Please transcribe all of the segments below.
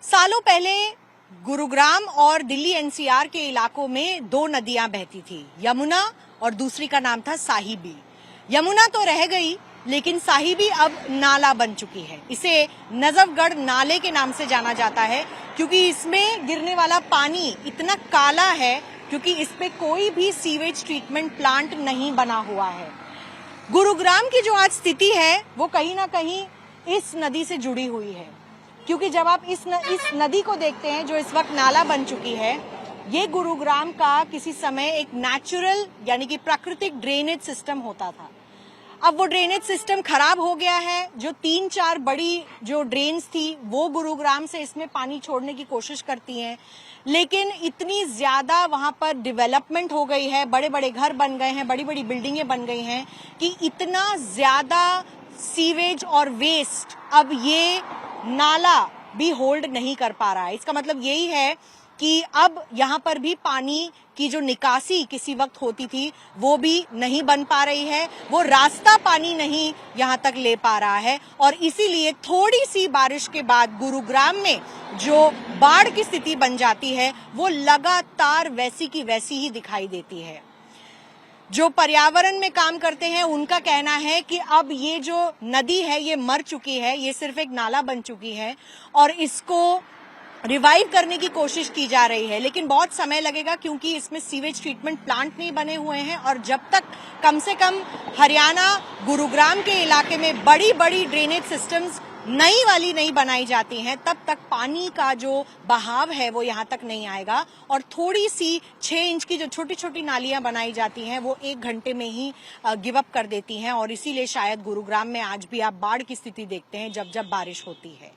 सालों पहले गुरुग्राम और दिल्ली एनसीआर के इलाकों में दो नदियां बहती थी, यमुना और दूसरी का नाम था साहिबी। यमुना तो रह गई, लेकिन साहिबी अब नाला बन चुकी है। इसे नजफगढ़ नाले के नाम से जाना जाता है, क्योंकि इसमें गिरने वाला पानी इतना काला है, क्योंकि इस पे कोई भी सीवेज ट्रीटमेंट प्लांट नहीं बना हुआ है। गुरुग्राम की जो आज स्थिति है वो कहीं ना कहीं इस नदी से जुड़ी हुई है, क्योंकि जब आप इस नदी को देखते हैं जो इस वक्त नाला बन चुकी है, ये गुरुग्राम का किसी समय एक नेचुरल यानी कि प्राकृतिक ड्रेनेज सिस्टम होता था। अब वो ड्रेनेज सिस्टम खराब हो गया है। जो 3-4 बड़ी जो ड्रेन्स थी वो गुरुग्राम से इसमें पानी छोड़ने की कोशिश करती हैं, लेकिन इतनी ज्यादा वहां पर डेवलपमेंट हो गई है, बड़े बड़े घर बन गए हैं, बड़ी बड़ी बिल्डिंगें बन गई हैं कि इतना ज्यादा सीवेज और वेस्ट अब ये नाला भी होल्ड नहीं कर पा रहा है। इसका मतलब यही है कि अब यहाँ पर भी पानी की जो निकासी किसी वक्त होती थी वो भी नहीं बन पा रही है, वो रास्ता पानी नहीं यहाँ तक ले पा रहा है, और इसीलिए थोड़ी सी बारिश के बाद गुरुग्राम में जो बाढ़ की स्थिति बन जाती है वो लगातार वैसी की वैसी ही दिखाई देती है। जो पर्यावरण में काम करते हैं उनका कहना है कि अब ये जो नदी है ये मर चुकी है, ये सिर्फ एक नाला बन चुकी है और इसको रिवाइव करने की कोशिश की जा रही है, लेकिन बहुत समय लगेगा, क्योंकि इसमें सीवेज ट्रीटमेंट प्लांट नहीं बने हुए हैं। और जब तक कम से कम हरियाणा गुरुग्राम के इलाके में बड़ी बड़ी ड्रेनेज सिस्टम्स नई वाली नहीं बनाई जाती हैं, तब तक पानी का जो बहाव है वो यहाँ तक नहीं आएगा। और थोड़ी सी 6 इंच की जो छोटी छोटी नालियां बनाई जाती हैं वो 1 घंटे में ही गिव अप कर देती हैं, और इसीलिए शायद गुरुग्राम में आज भी आप बाढ़ की स्थिति देखते हैं जब जब बारिश होती है।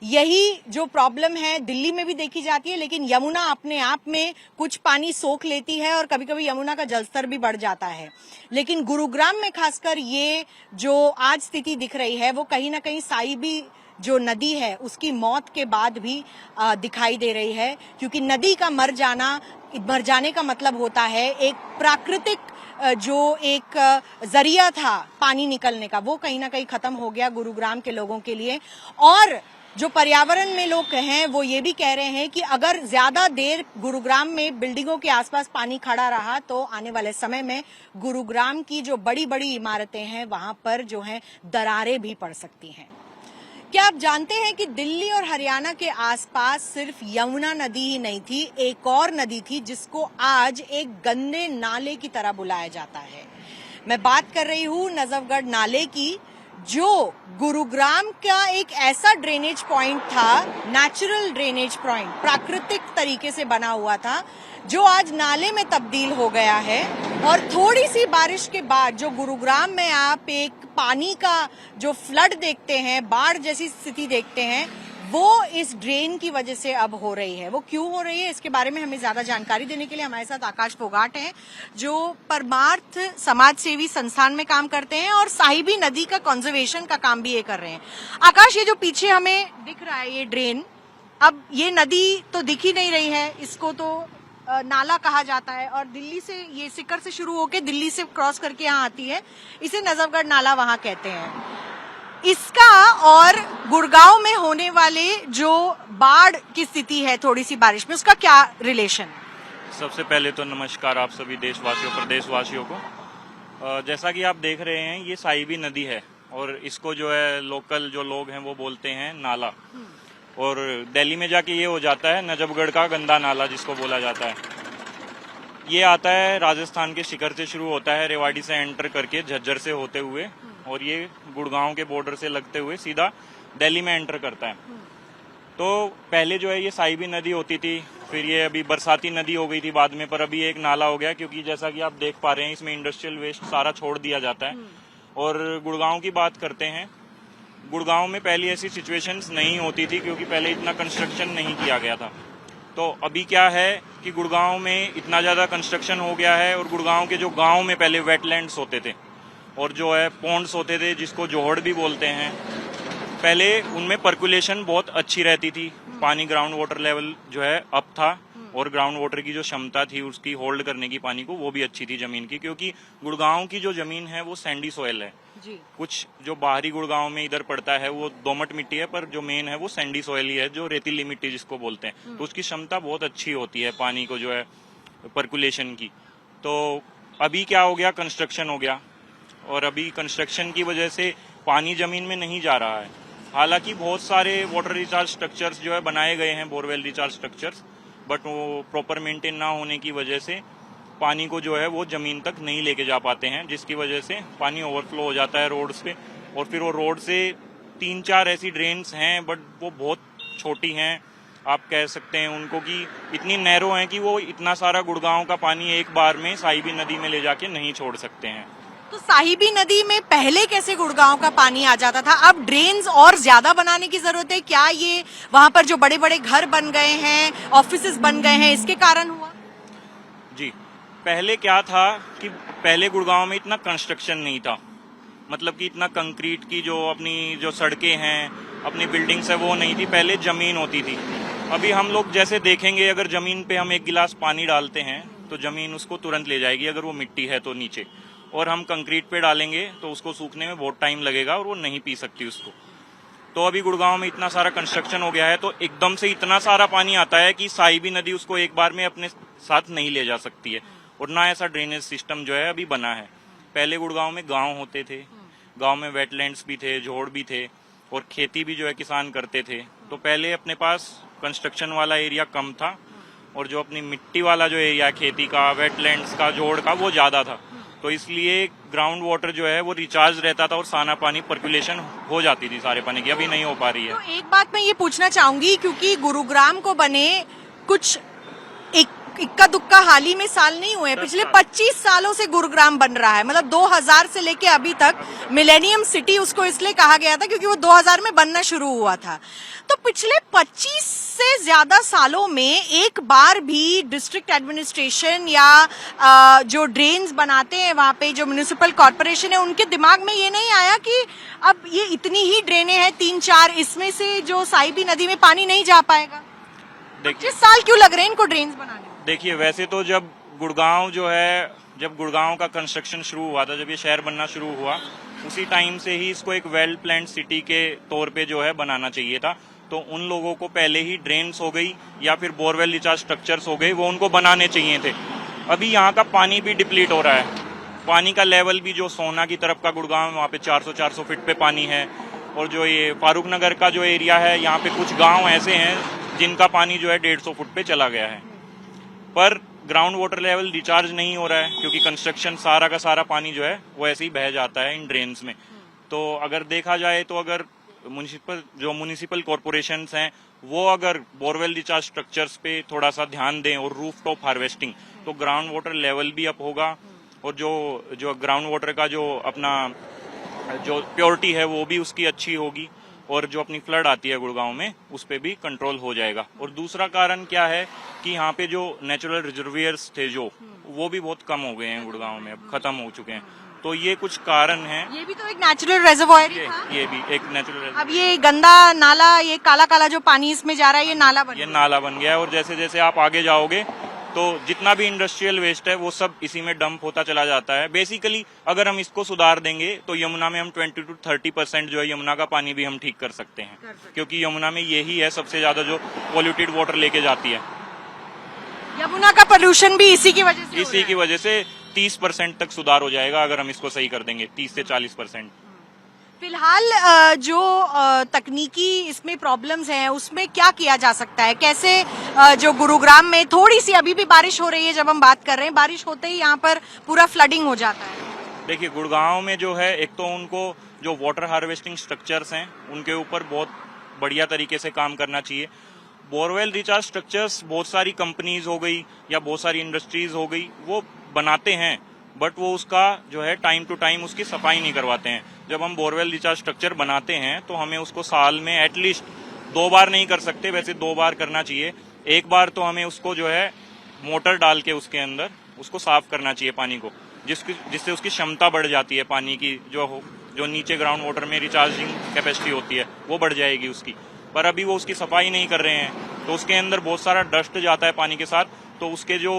यही जो प्रॉब्लम है दिल्ली में भी देखी जाती है, लेकिन यमुना अपने आप में कुछ पानी सोख लेती है और कभी कभी यमुना का जलस्तर भी बढ़ जाता है। लेकिन गुरुग्राम में खासकर ये जो आज स्थिति दिख रही है वो कहीं ना कहीं साहिबी जो नदी है उसकी मौत के बाद भी दिखाई दे रही है, क्योंकि नदी का मर जाने का मतलब होता है एक प्राकृतिक जो एक जरिया था पानी निकलने का, वो कहीं ना कहीं खत्म हो गया गुरुग्राम के लोगों के लिए। और जो पर्यावरण में लोग हैं वो ये भी कह रहे हैं कि अगर ज्यादा देर गुरुग्राम में बिल्डिंगों के आसपास पानी खड़ा रहा तो आने वाले समय में गुरुग्राम की जो बड़ी बड़ी इमारतें हैं वहां पर जो है दरारें भी पड़ सकती हैं। क्या आप जानते हैं कि दिल्ली और हरियाणा के आसपास सिर्फ यमुना नदी ही नहीं थी, एक और नदी थी जिसको आज एक गंदे नाले की तरह बुलाया जाता है। मैं बात कर रही हूँ नजफगढ़ नाले की, जो गुरुग्राम का एक ऐसा ड्रेनेज पॉइंट था, नेचुरल ड्रेनेज पॉइंट, प्राकृतिक तरीके से बना हुआ था, जो आज नाले में तब्दील हो गया है। और थोड़ी सी बारिश के बाद जो गुरुग्राम में आप एक पानी का जो फ्लड देखते हैं, बाढ़ जैसी स्थिति देखते हैं, वो इस ड्रेन की वजह से अब हो रही है। वो क्यों हो रही है इसके बारे में हमें ज्यादा जानकारी देने के लिए हमारे साथ आकाश फोगाट हैं, जो परमार्थ समाज सेवी संस्थान में काम करते हैं और साहिबी नदी का कंजर्वेशन का काम भी ये कर रहे हैं। आकाश, ये जो पीछे हमें दिख रहा है ये ड्रेन, अब ये नदी तो दिख ही नहीं रही है, इसको तो नाला कहा जाता है, और दिल्ली से ये सिकर से शुरू होकर दिल्ली से क्रॉस करके यहाँ आती है, इसे नजफगढ़ नाला वहां कहते हैं। इसका और गुड़गांव में होने वाले जो बाढ़ की स्थिति है थोड़ी सी बारिश में, उसका क्या रिलेशन? सबसे पहले तो नमस्कार आप सभी देशवासियों प्रदेशवासियों को। जैसा कि आप देख रहे हैं ये साहिबी नदी है, और इसको जो है लोकल जो लोग हैं वो बोलते हैं नाला, और दिल्ली में जाके ये हो जाता है नजफगढ़ का गंदा नाला जिसको बोला जाता है। ये आता है राजस्थान के शिकर से शुरू होता है, रेवाड़ी से एंटर करके झज्जर से होते हुए, और ये गुड़गांव के बॉर्डर से लगते हुए सीधा दिल्ली में एंटर करता है। तो पहले जो है ये साहिबी नदी होती थी, फिर ये अभी बरसाती नदी हो गई थी बाद में, पर अभी एक नाला हो गया, क्योंकि जैसा कि आप देख पा रहे हैं इसमें इंडस्ट्रियल वेस्ट सारा छोड़ दिया जाता है। और गुड़गांव की बात करते हैं, गुड़गांव में पहले ऐसी सिचुएशंस नहीं होती थी, क्योंकि पहले इतना कंस्ट्रक्शन नहीं किया गया था। तो अभी क्या है कि गुड़गांव में इतना ज्यादा कंस्ट्रक्शन हो गया है, और गुड़गांव के जो गाँव में पहले वेटलैंड्स होते थे और जो है पॉन्ड्स होते थे जिसको जोहड़ भी बोलते हैं, पहले उनमें पर्कुलेशन बहुत अच्छी रहती थी, पानी ग्राउंड वाटर लेवल जो है अप था, और ग्राउंड वाटर की जो क्षमता थी उसकी होल्ड करने की पानी को वो भी अच्छी थी जमीन की, क्योंकि गुड़गांव की जो जमीन है वो सैंडी सॉयल है। जी। कुछ जो बाहरी गुड़गांव में इधर पड़ता है वो दोमट मिट्टी है, पर जो मेन है वो सैंडी सॉइल ही है, जो रेतीली मिट्टी जिसको बोलते हैं। तो उसकी क्षमता बहुत अच्छी होती है पानी को जो है पर्कुलेशन की। तो अभी क्या हो गया, कंस्ट्रक्शन हो गया, और अभी कंस्ट्रक्शन की वजह से पानी जमीन में नहीं जा रहा है। हालांकि बहुत सारे वाटर रिचार्ज स्ट्रक्चर्स जो है बनाए गए हैं, बोरवेल रिचार्ज स्ट्रक्चर्स, बट वो प्रॉपर मेंटेन ना होने की वजह से पानी को जो है वो जमीन तक नहीं लेके जा पाते हैं, जिसकी वजह से पानी ओवरफ्लो हो जाता है रोड्स पे। और फिर वो रोड से 3-4 ऐसी ड्रेन्स हैं, बट वो बहुत छोटी हैं, आप कह सकते हैं उनको कि इतनी नैरो हैं कि वो इतना सारा गुड़गांव का पानी एक बार में साहिबी नदी में ले जाके नहीं छोड़ सकते हैं। तो साहिबी नदी में पहले कैसे गुड़गांव का पानी आ जाता था? अब ड्रेन्स और ज्यादा बनाने की जरूरत है क्या? ये वहाँ पर जो बड़े बड़े घर बन गए हैं, ऑफिसेज बन गए हैं, इसके कारण हुआ? जी, पहले क्या था कि पहले गुड़गांव में इतना कंस्ट्रक्शन नहीं था, मतलब कि इतना कंक्रीट की जो अपनी जो सड़कें हैं, अपनी बिल्डिंग्स है, वो नहीं थी। पहले जमीन होती थी। अभी हम लोग जैसे देखेंगे, अगर जमीन पे हम एक गिलास पानी डालते हैं तो जमीन उसको तुरंत ले जाएगी, अगर वो मिट्टी है तो नीचे, और हम कंक्रीट पे डालेंगे तो उसको सूखने में बहुत टाइम लगेगा और वो नहीं पी सकती उसको। तो अभी गुड़गांव में इतना सारा कंस्ट्रक्शन हो गया है, तो एकदम से इतना सारा पानी आता है कि साहिबी नदी उसको एक बार में अपने साथ नहीं ले जा सकती है, और ना ऐसा ड्रेनेज सिस्टम जो है अभी बना है। पहले गुड़गांव में गांव होते थे, गांव में वेटलैंड्स भी थे, जोड़ भी थे, और खेती भी जो है किसान करते थे। तो पहले अपने पास कंस्ट्रक्शन वाला एरिया कम था, और जो अपनी मिट्टी वाला जो एरिया खेती का, वेटलैंड्स का, जोड़ का, वो ज्यादा था। तो इसलिए ग्राउंड वाटर जो है वो रिचार्ज रहता था और साना पानी पर्कुलेशन हो जाती थी सारे पानी की। अभी नहीं हो पा रही है। तो एक बात मैं ये पूछना चाहूंगी, क्योंकि गुरुग्राम को बने कुछ इक्का दुक्का हाल ही में साल नहीं हुए, पिछले 25 सालों से गुरुग्राम बन रहा है। मतलब 2000 से लेके अभी तक मिलेनियम सिटी उसको इसलिए कहा गया था क्योंकि वो 2000 में बनना शुरू हुआ था। तो पिछले 25 से ज्यादा सालों में एक बार भी डिस्ट्रिक्ट एडमिनिस्ट्रेशन या जो ड्रेन्स बनाते हैं वहाँ पे, जो म्युनिसिपल कॉर्पोरेशन है, उनके दिमाग में ये नहीं आया कि अब ये इतनी ही ड्रेनें हैं 3-4, इसमें से जो साहिबी नदी में पानी नहीं जा पाएगा? 25 साल क्यों लग रहे हैं इनको ड्रेन्स बनाने? देखिए, वैसे तो जब गुड़गांव जो है, जब गुड़गांव का कंस्ट्रक्शन शुरू हुआ था, जब ये शहर बनना शुरू हुआ, उसी टाइम से ही इसको एक वेल प्लान्ड सिटी के तौर पे जो है बनाना चाहिए था। तो उन लोगों को पहले ही ड्रेन्स हो गई या फिर बोरवेल रिचार्ज स्ट्रक्चर्स हो गए, वो उनको बनाने चाहिए थे। अभी यहाँ का पानी भी डिप्लीट हो रहा है। पानी का लेवल भी जो सोना की तरफ का गुड़गांव, वहाँ पे 400 फीट पे पानी है, और जो ये फारूक नगर का जो एरिया है, यहाँ पे कुछ गाँव ऐसे हैं जिनका पानी जो है 150 फुट पे चला गया है। पर ग्राउंड वाटर लेवल रिचार्ज नहीं हो रहा है, क्योंकि कंस्ट्रक्शन सारा का सारा पानी जो है वो ऐसे ही बह जाता है इन ड्रेन्स में। तो अगर देखा जाए तो अगर म्युनिसिपल कॉर्पोरेशंस हैं, वो अगर बोरवेल रिचार्ज स्ट्रक्चर्स पे थोड़ा सा ध्यान दें और रूफ टॉप हार्वेस्टिंग, तो ग्राउंड वाटर लेवल भी अप होगा, और जो ग्राउंड वाटर का जो अपना जो प्योरिटी है वो भी उसकी अच्छी होगी, और जो अपनी फ्लड आती है गुड़गांव में उस पे भी कंट्रोल हो जाएगा। और दूसरा कारण क्या है कि यहाँ पे जो नेचुरल रिजर्वियर्स थे जो, वो भी बहुत कम हो गए हैं गुड़गांव में, अब खत्म हो चुके हैं। तो ये कुछ कारण हैं। ये भी तो एक नेचुरल रिजर्वॉयर ही था। ये भी एक नेचुरल। अब ये गंदा नाला, ये काला काला जो पानी इसमें जा रहा है, ये नाला बन गया है। और जैसे जैसे आप आगे जाओगे तो जितना भी इंडस्ट्रियल वेस्ट है वो सब इसी में डंप होता चला जाता है। बेसिकली अगर हम इसको सुधार देंगे तो यमुना में हम 20 to 30% जो है यमुना का पानी भी हम ठीक कर सकते हैं, क्योंकि यमुना में यही है सबसे ज्यादा जो पॉल्यूटेड वाटर लेके जाती है। यमुना का पोल्यूशन भी इसी की वजह से 30% तक सुधार हो जाएगा अगर हम इसको सही कर देंगे, 30 से 40%। फिलहाल जो तकनीकी इसमें प्रॉब्लम्स हैं, उसमें क्या किया जा सकता है? कैसे जो गुरुग्राम में थोड़ी सी अभी भी बारिश हो रही है, जब हम बात कर रहे हैं, बारिश होते ही यहाँ पर पूरा फ्लडिंग हो जाता है। देखिए, गुड़गांव में जो है, एक तो उनको जो वाटर हार्वेस्टिंग स्ट्रक्चर्स हैं उनके ऊपर बहुत बढ़िया तरीके से काम करना चाहिए। बोरवेल रिचार्ज स्ट्रक्चर्स बहुत सारी कंपनीज हो गई या बहुत सारी इंडस्ट्रीज हो गई, वो बनाते हैं, बट वो उसका जो है टाइम टू टाइम उसकी सफाई नहीं करवाते हैं। जब हम बोरवेल रिचार्ज स्ट्रक्चर बनाते हैं तो हमें उसको साल में एटलीस्ट 2 बार नहीं कर सकते, वैसे 2 बार करना चाहिए। एक बार तो हमें उसको जो है मोटर डाल के उसके अंदर उसको साफ करना चाहिए पानी को, जिससे उसकी क्षमता बढ़ जाती है पानी की, जो नीचे ग्राउंड वाटर में रिचार्जिंग कैपेसिटी होती है वो बढ़ जाएगी उसकी। पर अभी वो उसकी सफाई नहीं कर रहे हैं, तो उसके अंदर बहुत सारा डस्ट जाता है पानी के साथ, तो उसके जो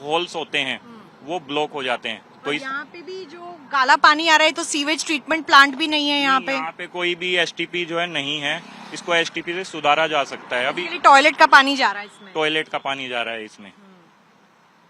होल्स होते हैं वो ब्लॉक हो जाते हैं। तो यहाँ पे भी जो काला पानी आ रहा है तो सीवेज ट्रीटमेंट प्लांट भी नहीं है यहाँ पे। यहाँ पे कोई भी एसटीपी जो है नहीं है, इसको एसटीपी से सुधारा जा सकता है। अभी टॉयलेट का पानी जा रहा है इसमें। टॉयलेट का पानी जा रहा है इसमें।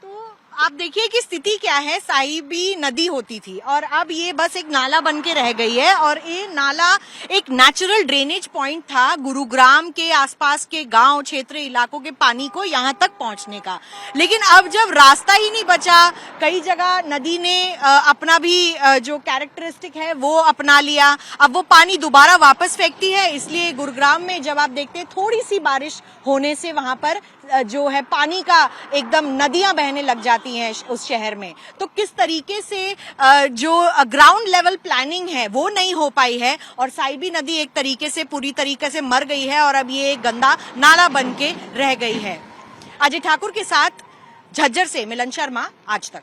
तो आप देखिए कि स्थिति क्या है। साहिबी नदी होती थी और अब ये बस एक नाला बन के रह गई है और ये नाला एक नेचुरल ड्रेनेज पॉइंट था गुरुग्राम के आसपास के गांव क्षेत्र इलाकों के पानी को यहाँ तक पहुंचने का। लेकिन अब जब रास्ता ही नहीं बचा, कई जगह नदी ने अपना भी जो कैरेक्टरिस्टिक है वो अपना लिया, अब वो पानी दोबारा वापस फेंकती है। इसलिए गुरुग्राम में जब आप देखते हैं थोड़ी सी बारिश होने से वहां पर जो है पानी का एकदम नदियां बहने लग जाती हैं उस शहर में। तो किस तरीके से जो ग्राउंड लेवल प्लानिंग है वो नहीं हो पाई है और साहिबी नदी एक तरीके से पूरी तरीके से मर गई है और अब ये एक गंदा नाला बन के रह गई है। अजय ठाकुर के साथ झज्जर से मिलन शर्मा, आज तक।